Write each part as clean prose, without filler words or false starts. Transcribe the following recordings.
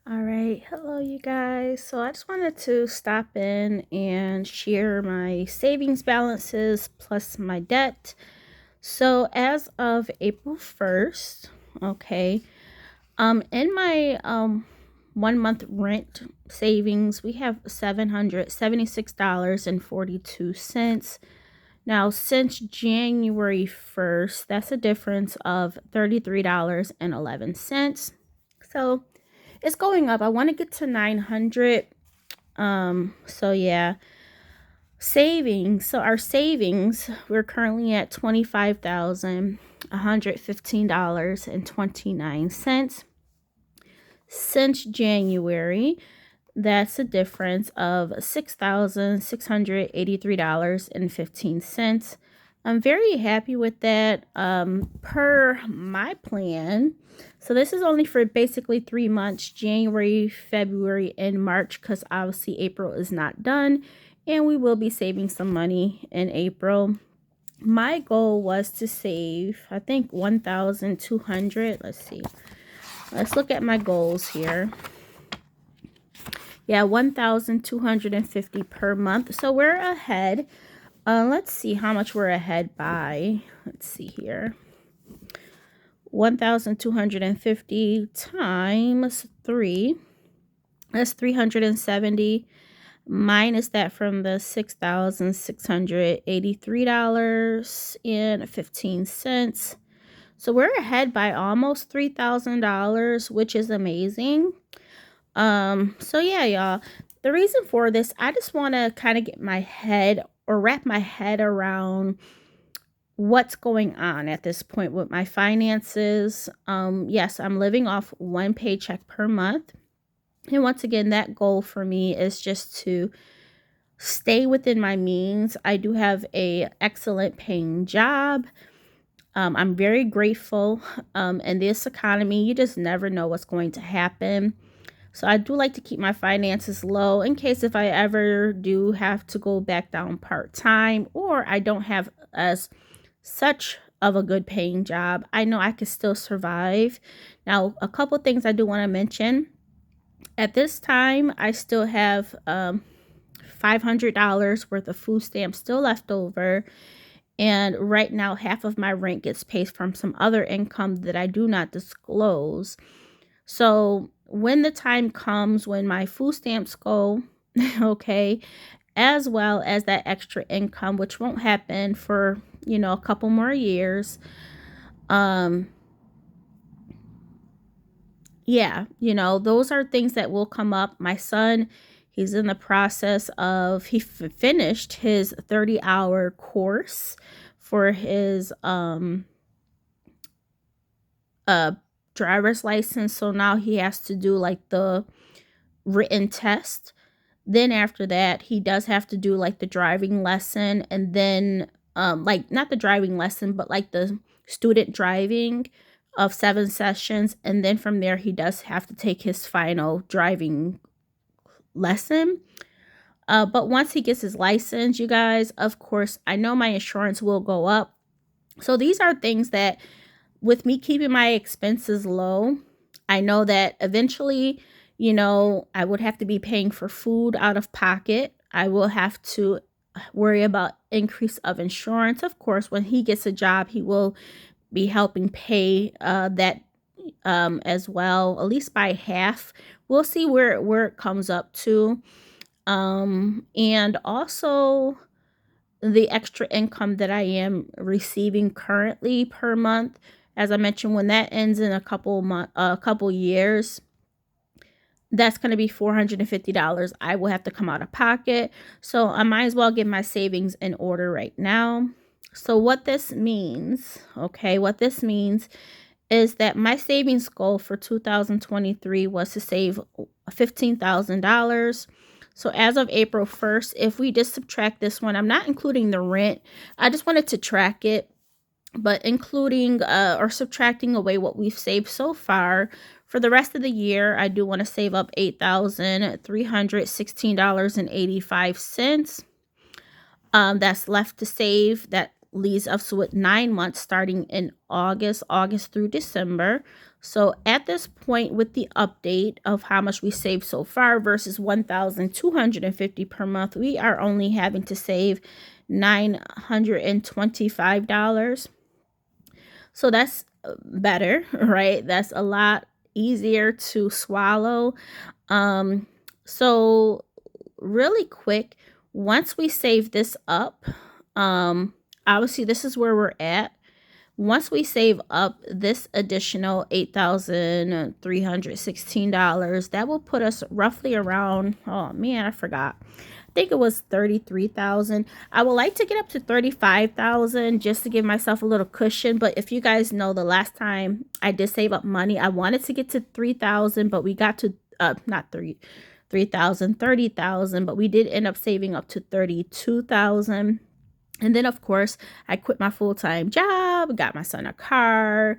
All right, hello you guys. So I just wanted to stop in and share my savings balances plus my debt. So as of April 1st, okay, in my 1 month rent savings, we have $776.42. Now, since January 1st, that's a difference of $33.11. So it's going up. I want to get to 900. So yeah, savings. So our savings, we're currently at $25,115.29. Since January, that's a difference of $6,683.15. I'm very happy with that. Per my plan. So this is only for basically 3 months, January, February, and March, because obviously April is not done. And we will be saving some money in April. My goal was to save, I think, 1,200. Let's see. Let's look at my goals here. Yeah, 1,250 per month. So we're ahead. Let's see how much we're ahead by. Let's see here. 1,250 times 3. That's 370. Minus that from the $6,683.15. So we're ahead by almost $3,000, which is amazing. So yeah, y'all. The reason for this, I just want to kind of get my head or wrap my head around what's going on at this point with my finances. Yes, I'm living off one paycheck per month. And once again, that goal for me is just to stay within my means. I do have a excellent paying job. I'm very grateful. In this economy, you just never know what's going to happen. So I do like to keep my finances low in case if I ever do have to go back down part-time or I don't have as such of a good paying job. I know I can still survive. Now, a couple things I do want to mention. At this time, I still have $500 worth of food stamps still left over. And right now, half of my rent gets paid from some other income that I do not disclose. So when the time comes when my food stamps go, okay, as well as that extra income, which won't happen for, a couple more years. Yeah, those are things that will come up. My son, he's in the process of, he finished his 30-hour course for his driver's license. So now he has to do like the written test. Then after that, he does have to do like the driving lesson, and then like not the driving lesson, but like the student driving of 7 sessions, and then from there he does have to take his final driving lesson. But once he gets his license, you guys, of course, I know my insurance will go up. So these are things that, with me keeping my expenses low, I know that eventually, I would have to be paying for food out of pocket. I will have to worry about increase of insurance. Of course, when he gets a job, he will be helping pay that as well, at least by half. We'll see where it comes up to. And also the extra income that I am receiving currently per month. As I mentioned, when that ends in a couple years, that's going to be $450 I will have to come out of pocket. So I might as well get my savings in order right now. So what this means is that my savings goal for 2023 was to save $15,000. So as of April 1st, if we just subtract this one, I'm not including the rent. I just wanted to track it, but including or subtracting away what we've saved so far, for the rest of the year, I do want to save up $8,316.85. That's left to save. That leaves us with 9 months starting in August through December. So at this point, with the update of how much we saved so far versus 1,250 per month, we are only having to save $925. So that's better, right? That's a lot easier to swallow. Um, so really quick, once we save this up, um, obviously this is where we're at. Once we save up this additional $8,316, that will put us roughly around, oh man, I forgot. I think it was 33,000. I would like to get up to 35,000 just to give myself a little cushion. But if you guys know, the last time I did save up money, I wanted to get to 3,000, but we got to not 3,000, 30,000, but we did end up saving up to 32,000. And then, of course, I quit my full-time job, got my son a car,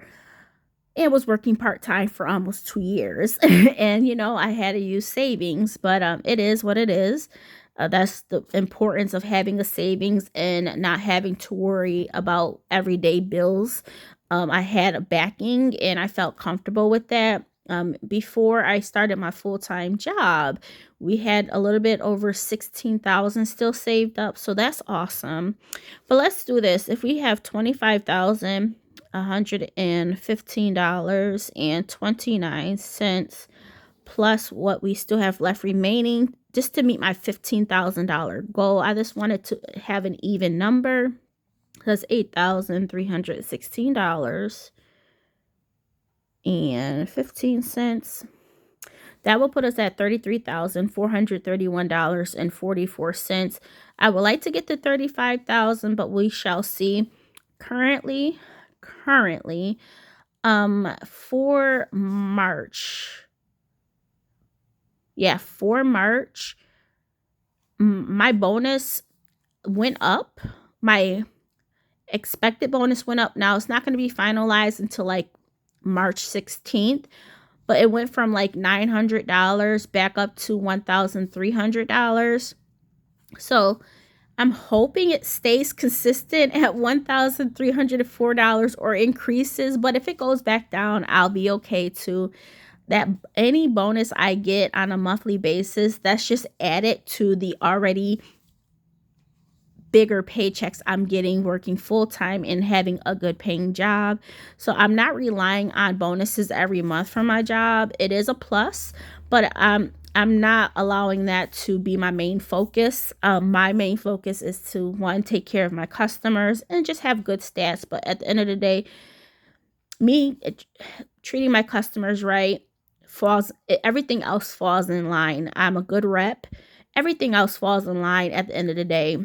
and was working part-time for almost 2 years. And, I had to use savings, but it is what it is. That's the importance of having a savings and not having to worry about everyday bills. I had a backing, and I felt comfortable with that. Before I started my full-time job, we had a little bit over 16,000 still saved up, so that's awesome. But let's do this. If we have $25,115.29 plus what we still have left remaining, just to meet my $15,000 goal, I just wanted to have an even number. That's $8,316.15. That will put us at $33,431.44. I would like to get to 35,000, but we shall see. Currently, for March. Yeah, for March, my bonus went up. My expected bonus went up. Now, it's not going to be finalized until like March 16th, but it went from like $900 back up to $1,300. So I'm hoping it stays consistent at $1,304 or increases, but if it goes back down, I'll be okay too. That any bonus I get on a monthly basis, that's just added to the already bigger paychecks I'm getting working full-time and having a good paying job. So I'm not relying on bonuses every month from my job. It is a plus, but I'm not allowing that to be my main focus. My main focus is to, one, take care of my customers and just have good stats. But at the end of the day, treating my customers right everything else falls in line. I'm a good rep. Everything else falls in line at the end of the day.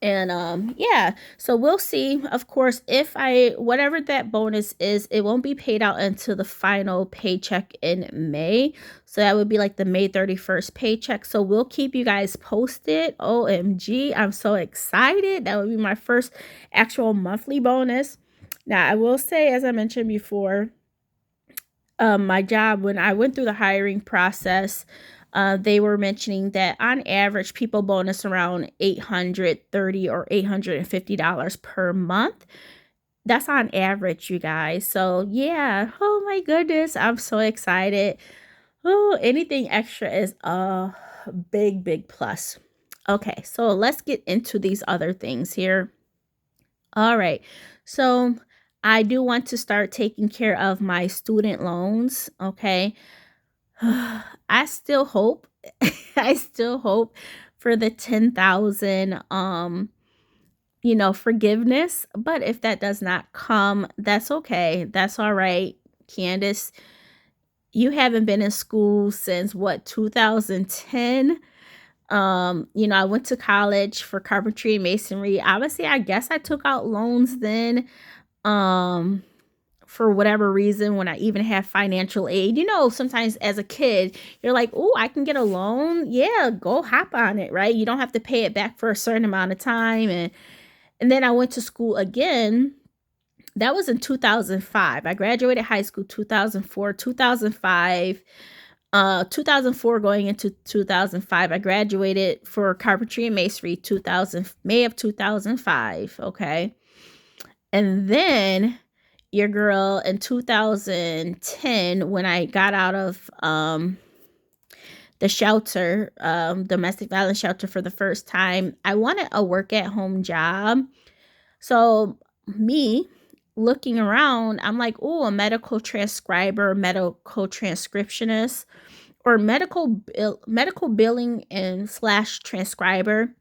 And yeah, so we'll see. Of course, whatever that bonus is, it won't be paid out until the final paycheck in May. So that would be like the May 31st paycheck. So we'll keep you guys posted. OMG, I'm so excited. That would be my first actual monthly bonus. Now, I will say, as I mentioned before, my job, when I went through the hiring process, they were mentioning that on average, people bonus around $830 or $850 per month. That's on average, you guys. So yeah, oh my goodness, I'm so excited. Oh, anything extra is a big plus. Okay, so let's get into these other things here. All right, so I do want to start taking care of my student loans. Okay. I still hope I still hope for the 10,000 forgiveness, but if that does not come, that's okay. That's all right. Candace, you haven't been in school since what, 2010? I went to college for carpentry and masonry. Obviously, I guess I took out loans then. For whatever reason, when I even have financial aid, sometimes as a kid, you're like, oh, I can get a loan. Yeah, go hop on it, right? You don't have to pay it back for a certain amount of time. And then I went to school again. That was in 2005. I graduated high school 2004, 2005, 2004 going into 2005. I graduated for carpentry and masonry May of 2005. Okay. And then your girl in 2010 when I got out of the shelter, domestic violence shelter for the first time. I wanted a work at home job. So, me looking around, I'm like, oh, a medical transcriber, medical transcriptionist, or medical billing and slash transcriber.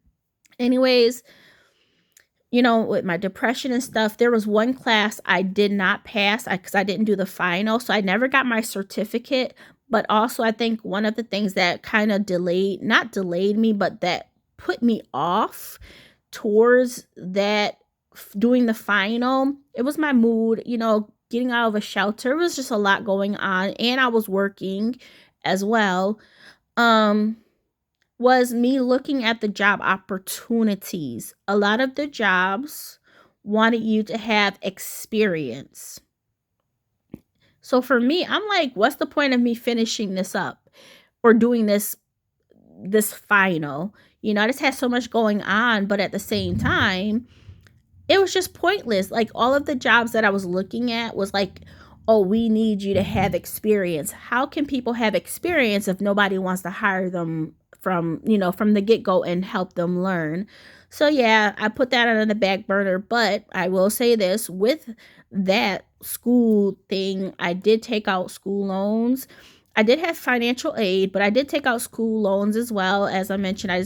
Anyways, with my depression and stuff, there was one class I did not pass because I didn't do the final. So I never got my certificate. But also, I think one of the things that kind of not delayed me, but that put me off towards that doing the final, it was my mood, getting out of a shelter. It was just a lot going on. And I was working as well. Was me looking at the job opportunities. A lot of the jobs wanted you to have experience. So for me, I'm like, what's the point of me finishing this up or doing this final? I just had so much going on, but at the same time, it was just pointless. Like all of the jobs that I was looking at was like, oh, we need you to have experience. How can people have experience if nobody wants to hire them from the get-go and help them learn? So yeah, I put that on the back burner, but I will say this, with that school thing, I did take out school loans. I did have financial aid, but I did take out school loans as well. As I mentioned, I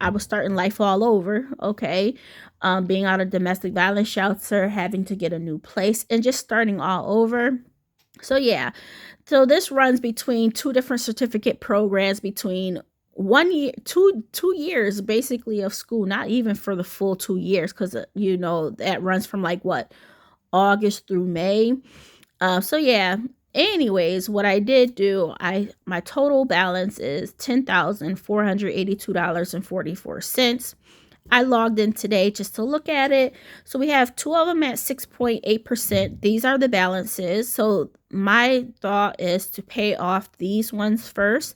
was starting life all over, okay? Being out of domestic violence shelter, having to get a new place, and just starting all over. So yeah, so this runs between two different certificate programs, between 1 year, two years basically of school, not even for the full 2 years, because that runs from like what, August through May. So yeah. Anyways, what I did do, my total balance is $10,482.44. I logged in today just to look at it. So we have two of them at 6.8%. These are the balances. So my thought is to pay off these ones first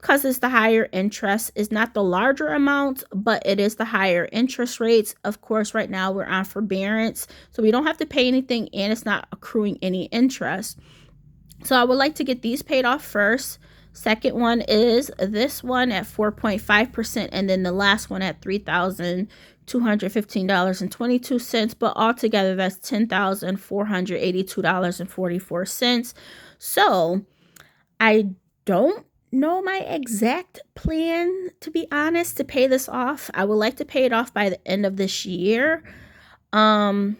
because it's the higher interest. It's not the larger amounts, but it is the higher interest rates. Of course, right now we're on forbearance, so we don't have to pay anything and it's not accruing any interest. So I would like to get these paid off first. Second one is this one at 4.5%, and then the last one at $3,215.22. But altogether, that's $10,482.44. So I don't know my exact plan, to be honest, to pay this off. I would like to pay it off by the end of this year. I'm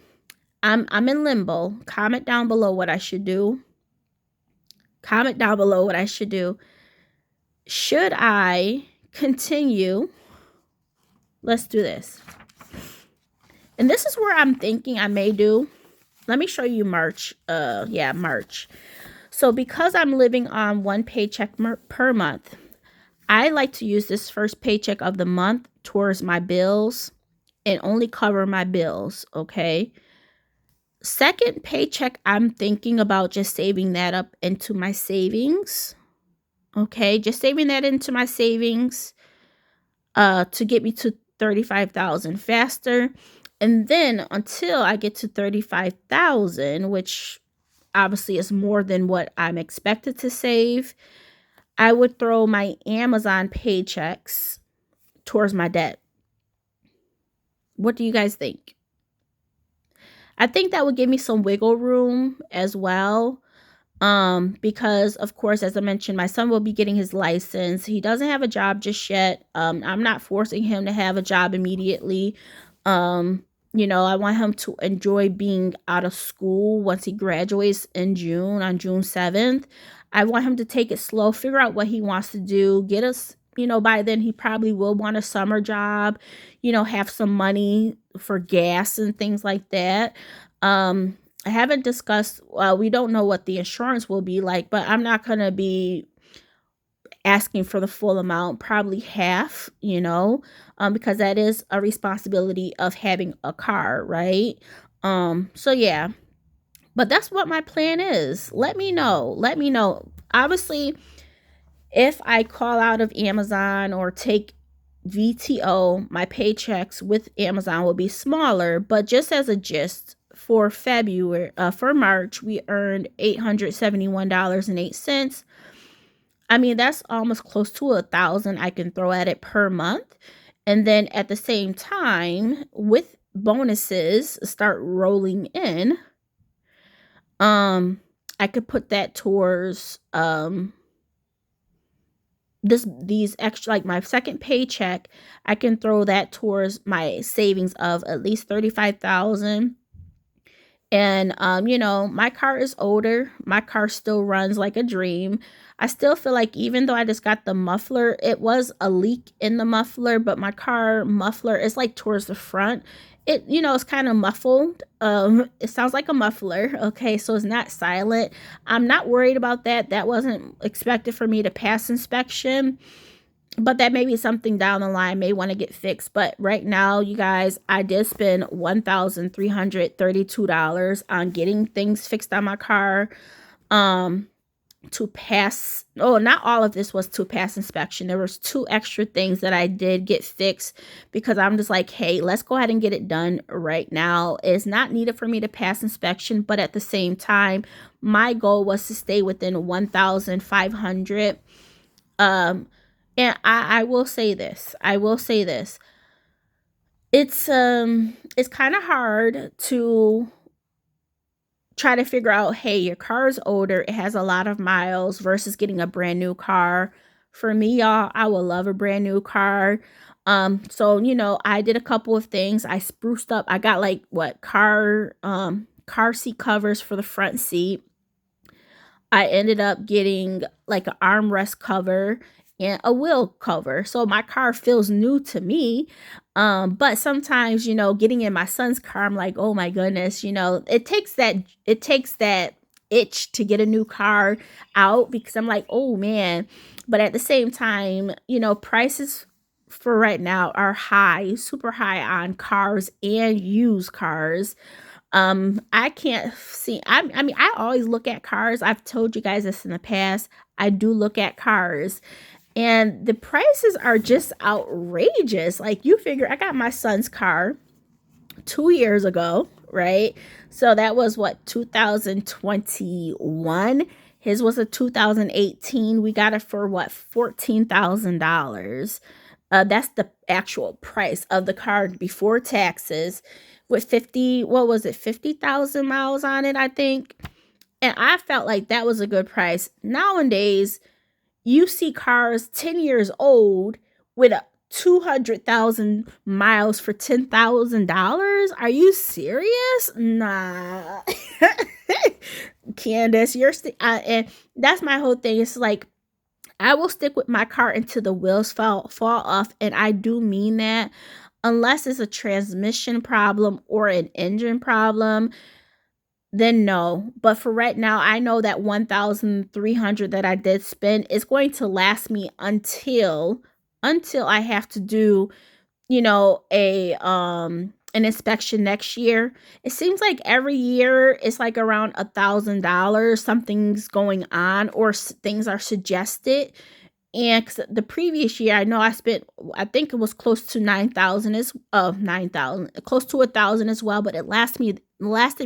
in limbo. Comment down below what I should do. Should I continue? Let's do this. And this is where I'm thinking I may do. Let me show you March. March. So because I'm living on one paycheck per month, I like to use this first paycheck of the month towards my bills and only cover my bills, okay? Second paycheck, I'm thinking about just saving that up into my savings. Okay, just saving that into my savings to get me to 35,000 faster. And then until I get to 35,000, which obviously is more than what I'm expected to save, I would throw my Amazon paychecks towards my debt. What do you guys think? I think that would give me some wiggle room as well. Because of course, as I mentioned, my son will be getting his license. He doesn't have a job just yet. I'm not forcing him to have a job immediately. I want him to enjoy being out of school once he graduates on June 7th. I want him to take it slow, figure out what he wants to do, get us, by then he probably will want a summer job, have some money for gas and things like that. I haven't discussed, we don't know what the insurance will be like, but I'm not going to be asking for the full amount, probably half, because that is a responsibility of having a car, right? So yeah, but that's what my plan is. Let me know. Obviously, if I call out of Amazon or take VTO, my paychecks with Amazon will be smaller, but just as a gist, for February, for March, we earned $871.08. I mean, that's almost close to 1,000 I can throw at it per month. And then at the same time, with bonuses start rolling in, I could put that towards these extra, like my second paycheck, I can throw that towards my savings of at least 35,000. And my car is older. My car still runs like a dream. I still feel like even though I just got the muffler, it was a leak in the muffler, but my car muffler is like towards the front. It's kind of muffled. It sounds like a muffler. Okay, so it's not silent. I'm not worried about that. That wasn't expected for me to pass inspection. But that may be something down the line may want to get fixed. But right now, you guys, I did spend $1,332 on getting things fixed on my car. To pass. Oh, not all of this was to pass inspection. There was 2 extra things that I did get fixed because I'm just like, hey, let's go ahead and get it done right now. It's not needed for me to pass inspection, but at the same time, my goal was to stay within 1,500. And I will say this. It's kind of hard to try to figure out, hey, your car is older, it has a lot of miles versus getting a brand new car. For me, y'all, I would love a brand new car. So I did a couple of things. I spruced up. I got like car seat covers for the front seat. I ended up getting like an armrest cover and a wheel cover. So my car feels new to me. But sometimes, getting in my son's car, I'm like, oh my goodness, it takes that itch to get a new car out because I'm like, oh man. But at the same time, prices for right now are high, super high on cars and used cars. I can't see. I mean, I always look at cars. I've told you guys this in the past. I do look at cars, and the prices are just outrageous. Like, you figure, I got my son's car 2 years ago, right? So that was what, 2021. His was a 2018. We got it for what, $14,000. That's the actual price of the car before taxes, with 50,000 miles on it, I think. And I felt like that was a good price. Nowadays, you see cars 10 years old with a 200,000 miles for $10,000. Are you serious? Nah. Candace, and that's my whole thing. It's like, I will stick with my car until the wheels fall off, and I do mean that. Unless it's a transmission problem or an engine problem, then no. But for right now, I know that 1,300 that I did spend is going to last me until I have to do, an inspection next year. It seems like every year it's like around $1,000. Something's going on, or things are suggested. And 'cause the previous year, I know I spent, I think it was close to 9,000 close to 1,000 as well. But it lasted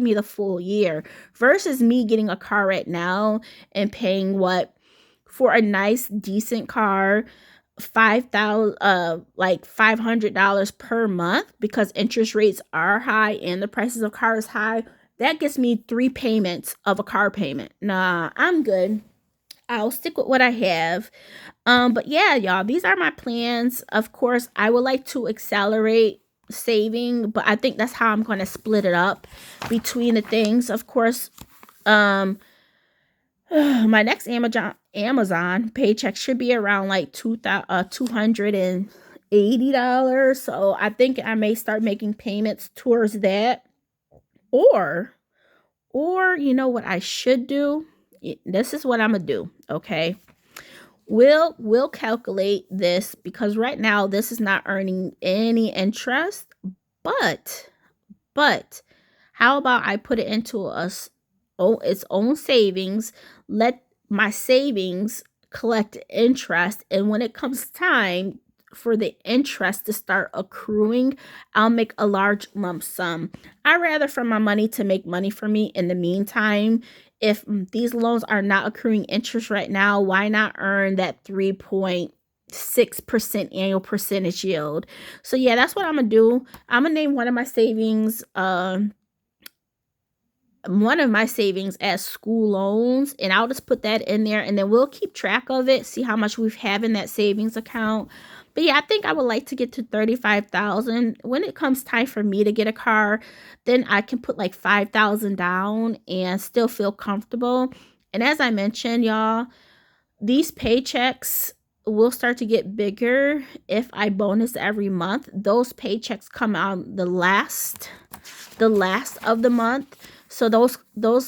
me the full year versus me getting a car right now and paying what for a nice decent car, 5,000 like $500 per month, because interest rates are high and the prices of cars high. That gets me 3 payments of a car payment. Nah, I'm good. I'll stick with what I have. But yeah, y'all, these are my plans. Of course, I would like to accelerate saving, but I think that's how I'm going to split it up between the things. Of course, my next Amazon paycheck should be around like $280. So I think I may start making payments towards that. Or you know what I should do? This is what I'm gonna do, okay? We'll calculate this, because right now this is not earning any interest, but how about I put it into its own savings, let my savings collect interest, and when it comes time for the interest to start accruing, I'll make a large lump sum. I rather for my money to make money for me in the meantime. If these loans are not accruing interest right now, why not earn that 3.6% annual percentage yield? So yeah, that's what I'm gonna do. I'm gonna name one of my savings as school loans, and I'll just put that in there, and then we'll keep track of it, see how much we have in that savings account. But yeah, I think I would like to get to 35,000. When it comes time for me to get a car, then I can put like 5,000 down and still feel comfortable. And as I mentioned, y'all, these paychecks will start to get bigger if I bonus every month. Those paychecks come out the last of the month. So those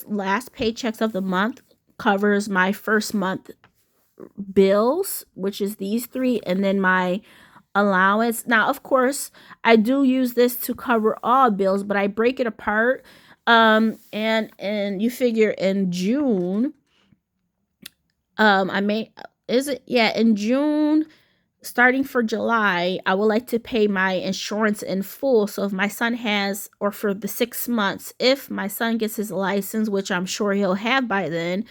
last paychecks of the month covers my first month bills, which is these three, and then my allowance. Now, of course, I do use this to cover all bills, but I break it apart. And you figure in June, in June, starting for July, I would like to pay my insurance in full. So if my son has, or for the 6 months, if my son gets his license, which I'm sure he'll have by then,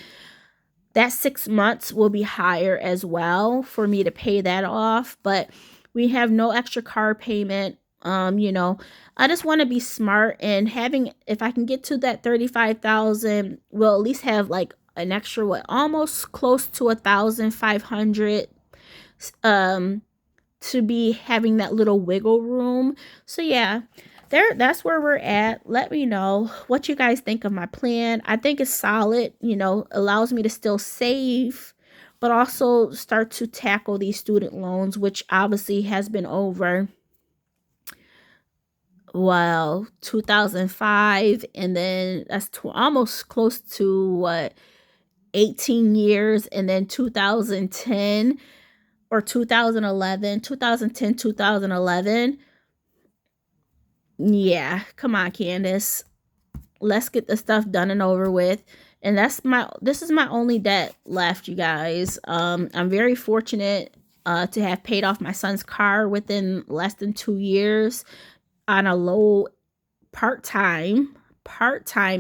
that 6 months will be higher as well for me to pay that off. But we have no extra car payment. I just want to be smart, and if I can get to that 35,000, we'll at least have like an extra, almost close to 1,500 to be having that little wiggle room. So yeah, that's where we're at. Let me know what you guys think of my plan. I think it's solid, allows me to still save, but also start to tackle these student loans, which obviously has been over 2005, and then that's almost close to 18 years, and then 2010 or 2011, 2010, 2011. Yeah, come on, Candace. Let's get the stuff done and over with. And this is my only debt left, you guys. I'm very fortunate to have paid off my son's car within less than 2 years on a low part-time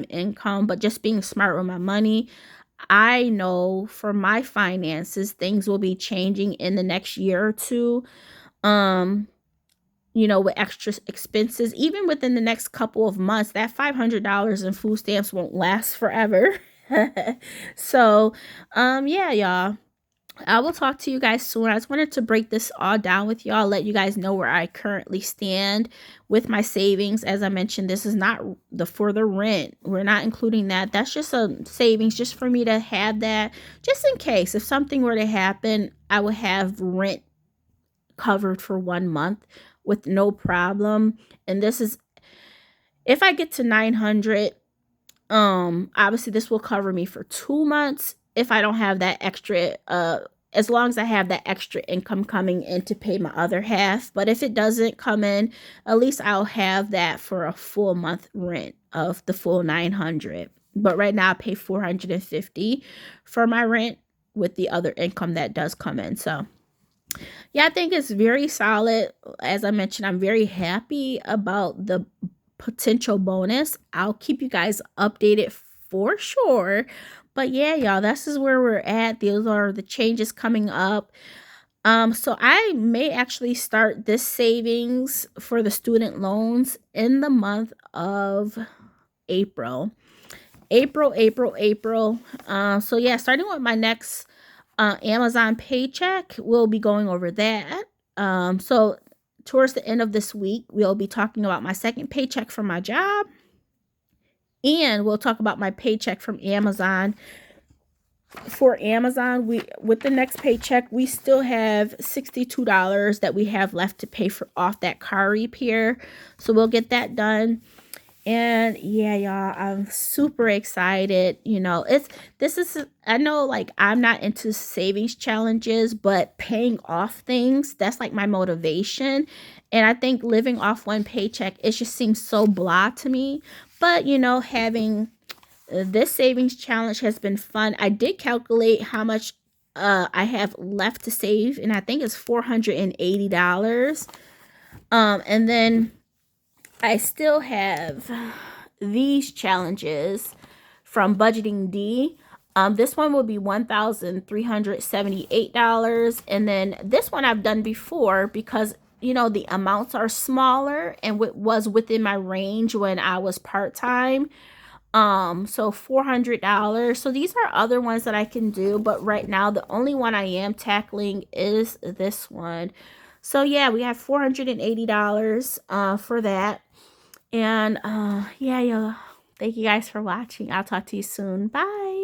income, but just being smart with my money. I know for my finances, things will be changing in the next year or two. With extra expenses, even within the next couple of months, that $500 in food stamps won't last forever. So, yeah, y'all. I will talk to you guys soon. I just wanted to break this all down with y'all, let you guys know where I currently stand with my savings. As I mentioned, this is not for the rent. We're not including that. That's just a savings just for me to have that, just in case if something were to happen, I would have rent covered for 1 month with no problem. And this is if I get to 900. Obviously this will cover me for 2 months if I don't have that extra, as long as I have that extra income coming in to pay my other half. But if it doesn't come in, at least I'll have that for a full month rent of the full 900. But right now I pay 450 for my rent with the other income that does come in. So yeah, I think it's very solid. As I mentioned, I'm very happy about the potential bonus. I'll keep you guys updated for sure. But yeah, y'all, this is where we're at. Those are the changes coming up. So I may actually start this savings for the student loans in the month of April. April. So yeah, starting with my next Amazon paycheck, we'll be going over that. So towards the end of this week, we'll be talking about my second paycheck from my job, and we'll talk about my paycheck from Amazon. For Amazon, with the next paycheck, we still have $62 that we have left to pay for off that car repair. So we'll get that done. And yeah, y'all, I'm super excited. I know, like, I'm not into savings challenges, but paying off things, that's like my motivation. And I think living off one paycheck, it just seems so blah to me. But, having this savings challenge has been fun. I did calculate how much I have left to save, and I think it's $480. And then I still have these challenges from Budgeting D. This one will be $1,378. And then this one I've done before because, you know, the amounts are smaller and was within my range when I was part-time. So $400. So these are other ones that I can do, but right now the only one I am tackling is this one. So yeah, we have $480 for that. And yeah, thank you guys for watching. I'll talk to you soon. Bye.